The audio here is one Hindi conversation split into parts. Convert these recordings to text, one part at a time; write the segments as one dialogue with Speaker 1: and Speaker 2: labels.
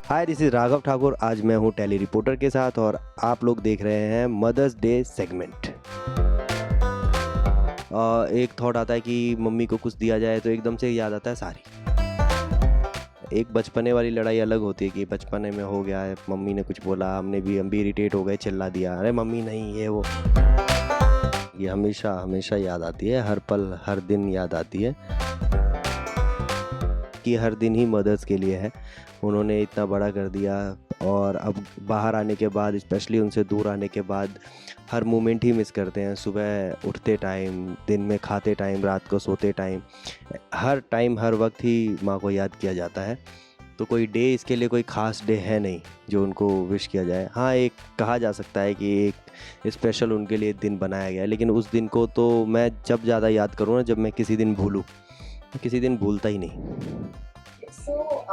Speaker 1: Hi, this is Raghav Thakur. आज मैं हूँ टेली रिपोर्टर के साथ और आप लोग देख रहे हैं मदर्स डे सेगमेंट। एक थॉट आता है कि मम्मी को कुछ दिया जाए तो एकदम से याद आता है साड़ी। एक बचपने वाली लड़ाई अलग होती है कि बचपने में हो गया है, मम्मी ने कुछ बोला, हम भी इरिटेट हो गए, चिल्ला दिया, अरे मम्मी नहीं, ये वो। ये हमेशा हमेशा याद आती है, हर पल हर दिन याद आती है कि हर दिन ही मदर्स के लिए है। उन्होंने इतना बड़ा कर दिया और अब बाहर आने के बाद, स्पेशली उनसे दूर आने के बाद, हर मोमेंट ही मिस करते हैं। सुबह उठते टाइम, दिन में खाते टाइम, रात को सोते टाइम, हर वक्त ही माँ को याद किया जाता है। तो कोई डे इसके लिए कोई ख़ास डे है नहीं जो उनको विश किया जाए। हाँ, एक कहा जा सकता है कि एक स्पेशल उनके लिए दिन बनाया गया है, लेकिन उस दिन को तो मैं जब ज़्यादा याद करूँ ना, जब मैं किसी दिन भूलूँ, किसी दिन भूलता ही नहीं।
Speaker 2: सो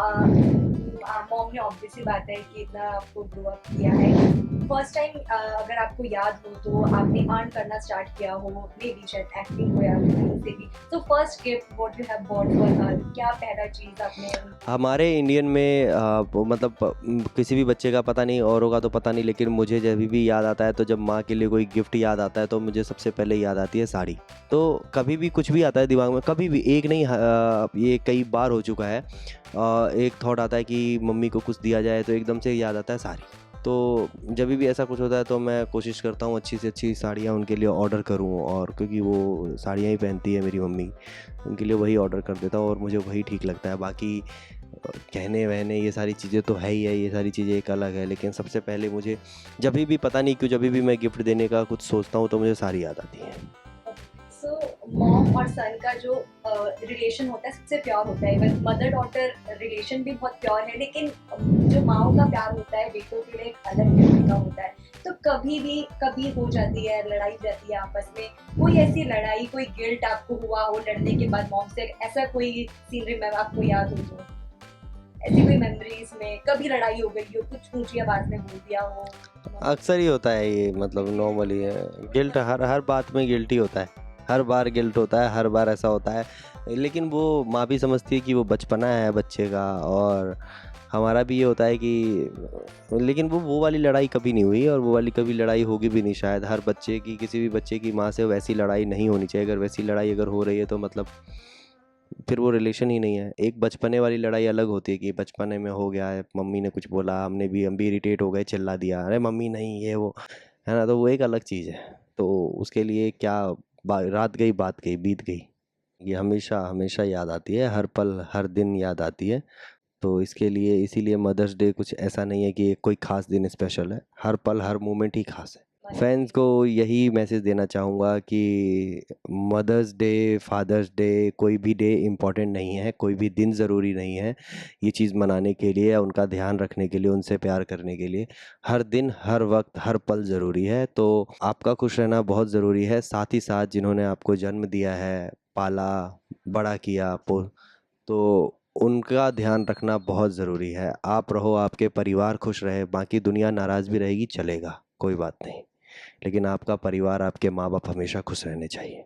Speaker 2: मॉम ने ऑब्वियसली बात है कि इतना आपको ग्रो अप किया है। फर्स्ट टाइम अगर आपको याद हो तो आपने अर्न करना स्टार्ट किया हो, मे बी शायद एक्टिंग हो या कहीं से भी। तो first gift what you have bought for her, क्या पहला चीज आपने
Speaker 1: हमारे इंडियन में किसी भी बच्चे का पता नहीं, औरों का तो पता नहीं, लेकिन मुझे जब भी याद आता है तो जब माँ के लिए कोई गिफ्ट याद आता है तो मुझे सबसे पहले याद आती है साड़ी। तो कभी भी कुछ भी आता है दिमाग में, कभी भी, एक नहीं, ये कई बार हो चुका है। एक थॉट आता है कि मम्मी को कुछ दिया जाए तो एकदम से याद आता है साड़ी। तो जब भी ऐसा कुछ होता है तो मैं कोशिश करता हूँ अच्छी से अच्छी साड़ियाँ उनके लिए ऑर्डर करूँ, और क्योंकि वो साड़ियाँ ही पहनती है मेरी मम्मी, उनके लिए वही ऑर्डर कर देता हूँ और मुझे वही ठीक लगता है। बाकी कहने वहने ये सारी चीज़ें तो है ही है, ये सारी चीज़ें एक अलग है, लेकिन सबसे पहले मुझे जब भी पता नहीं क्यों, जब भी मैं गिफ्ट देने का कुछ सोचता हूँ तो मुझे साड़ी याद आती है।
Speaker 2: सो मॉम और सन का जो रिलेशन होता है सबसे प्योर होता है। इवन मदर डॉटर रिलेशन भी बहुत प्योर है, लेकिन जो माओ का प्यार होता है बेटों के लिए एक अलग किस्म का होता है। तो कभी हो जाती है, लड़ाई हो जाती है आपस में, कोई ऐसी लड़ाई, कोई गिल्ट आपको हुआ हो लड़ने के बाद मॉम से, ऐसा कोई सीनरी में आपको याद हो तो, ऐसी कोई मेमोरीज में कभी लड़ाई हो गई हो, कुछ ऊंची आवाज में बोल दिया हो?
Speaker 1: अक्सर ही होता है ये, मतलब नॉर्मली है। गिल्ट हर हर बात में गिल्ट ही होता है, हर बार गिल्ट होता है, हर बार ऐसा होता है। लेकिन वो माँ भी समझती है कि वो बचपना है बच्चे का, और हमारा भी ये होता है कि, लेकिन वो वाली लड़ाई कभी नहीं हुई और वो वाली कभी लड़ाई होगी भी नहीं शायद। हर बच्चे की, किसी भी बच्चे की माँ से वैसी लड़ाई नहीं होनी चाहिए। अगर वैसी लड़ाई अगर हो रही है तो मतलब फिर वो रिलेशन ही नहीं है। एक बचपने वाली लड़ाई अलग होती है कि बचपने में हो गया है, मम्मी ने कुछ बोला, हम भी इरिटेट हो गए, चिल्ला दिया, अरे मम्मी नहीं, ये वो, है ना। तो वो एक अलग चीज़ है। तो उसके लिए क्या, रात गई बात गई बीत गई, ये हमेशा हमेशा याद आती है, हर पल हर दिन याद आती है। तो इसके लिए, इसीलिए मदर्स डे कुछ ऐसा नहीं है कि कोई ख़ास दिन स्पेशल है, हर पल हर मोमेंट ही ख़ास है। फैंस को यही मैसेज देना चाहूँगा कि मदर्स डे, फादर्स डे, कोई भी डे इम्पोर्टेंट नहीं है, कोई भी दिन ज़रूरी नहीं है ये चीज़ मनाने के लिए या उनका ध्यान रखने के लिए, उनसे प्यार करने के लिए। हर दिन, हर वक्त, हर पल ज़रूरी है। तो आपका खुश रहना बहुत ज़रूरी है, साथ ही साथ जिन्होंने आपको जन्म दिया है, पाला, बड़ा किया, तो उनका ध्यान रखना बहुत ज़रूरी है। आप रहो, आपके परिवार खुश रहे, बाकी दुनिया नाराज़ भी रहेगी, चलेगा, कोई बात नहीं, लेकिन आपका परिवार, आपके माँ बाप हमेशा खुश रहने चाहिए।